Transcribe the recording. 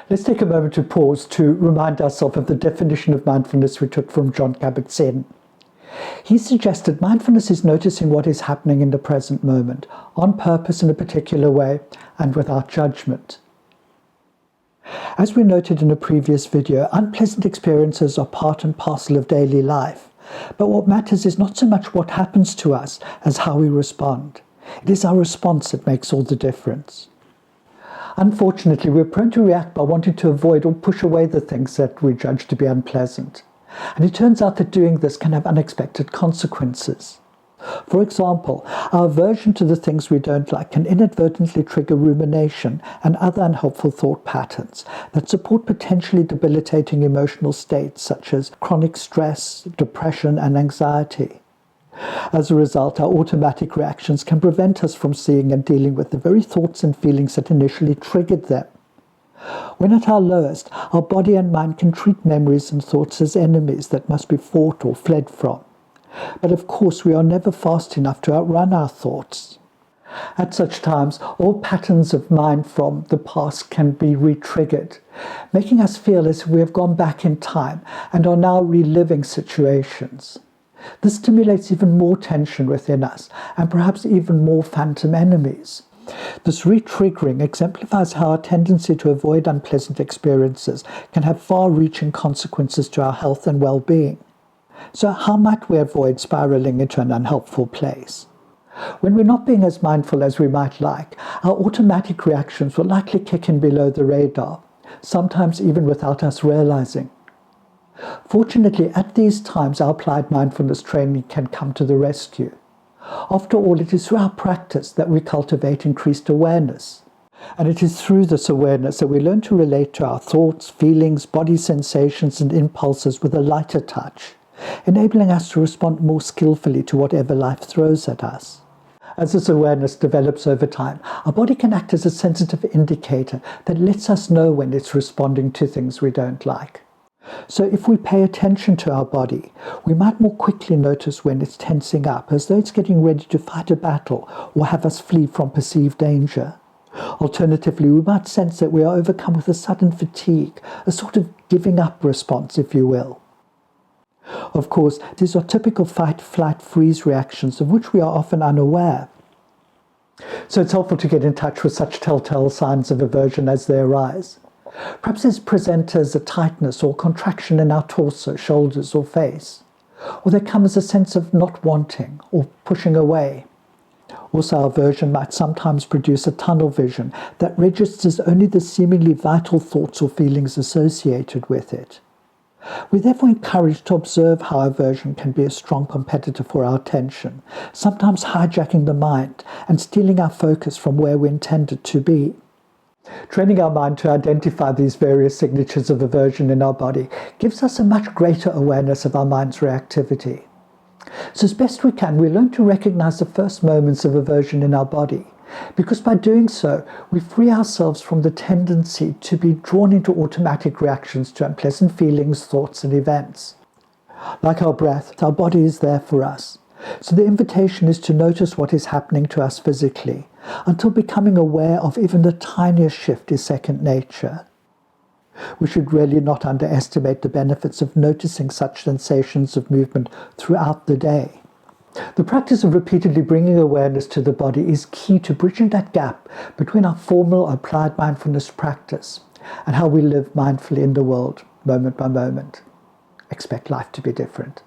Let's take a moment to pause to remind ourselves of the definition of mindfulness we took from John Kabat-Zinn. He suggested mindfulness is noticing what is happening in the present moment, on purpose in a particular way, and without judgment. As we noted in a previous video, unpleasant experiences are part and parcel of daily life. But what matters is not so much what happens to us as how we respond. It is our response that makes all the difference. Unfortunately, we're prone to react by wanting to avoid or push away the things that we judge to be unpleasant. And it turns out that doing this can have unexpected consequences. For example, our aversion to the things we don't like can inadvertently trigger rumination and other unhelpful thought patterns that support potentially debilitating emotional states such as chronic stress, depression, and anxiety. As a result, our automatic reactions can prevent us from seeing and dealing with the very thoughts and feelings that initially triggered them. When at our lowest, our body and mind can treat memories and thoughts as enemies that must be fought or fled from. But of course, we are never fast enough to outrun our thoughts. At such times, all patterns of mind from the past can be re-triggered, making us feel as if we have gone back in time and are now reliving situations. This stimulates even more tension within us and perhaps even more phantom enemies. This re-triggering exemplifies how our tendency to avoid unpleasant experiences can have far-reaching consequences to our health and well-being. So how might we avoid spiraling into an unhelpful place? When we're not being as mindful as we might like, our automatic reactions will likely kick in below the radar, sometimes even without us realizing. Fortunately, at these times, our applied mindfulness training can come to the rescue. After all, it is through our practice that we cultivate increased awareness. And it is through this awareness that we learn to relate to our thoughts, feelings, body sensations, and impulses with a lighter touch, enabling us to respond more skillfully to whatever life throws at us. As this awareness develops over time, our body can act as a sensitive indicator that lets us know when it's responding to things we don't like. So if we pay attention to our body, we might more quickly notice when it's tensing up, as though it's getting ready to fight a battle or have us flee from perceived danger. Alternatively, we might sense that we are overcome with a sudden fatigue, a sort of giving up response, if you will. Of course, these are typical fight, flight, freeze reactions of which we are often unaware. So it's helpful to get in touch with such telltale signs of aversion as they arise. Perhaps they present as a tightness or contraction in our torso, shoulders, or face. Or they come as a sense of not wanting or pushing away. Also, aversion might sometimes produce a tunnel vision that registers only the seemingly vital thoughts or feelings associated with it. We're therefore encouraged to observe how aversion can be a strong competitor for our attention, sometimes hijacking the mind and stealing our focus from where we intended to be. Training our mind to identify these various signatures of aversion in our body gives us a much greater awareness of our mind's reactivity. So as best we can, we learn to recognize the first moments of aversion in our body, because by doing so, we free ourselves from the tendency to be drawn into automatic reactions to unpleasant feelings, thoughts, and events. Like our breath, our body is there for us. So the invitation is to notice what is happening to us physically, until becoming aware of even the tiniest shift is second nature. We should really not underestimate the benefits of noticing such sensations of movement throughout the day. The practice of repeatedly bringing awareness to the body is key to bridging that gap between our formal applied mindfulness practice and how we live mindfully in the world, moment by moment. Expect life to be different.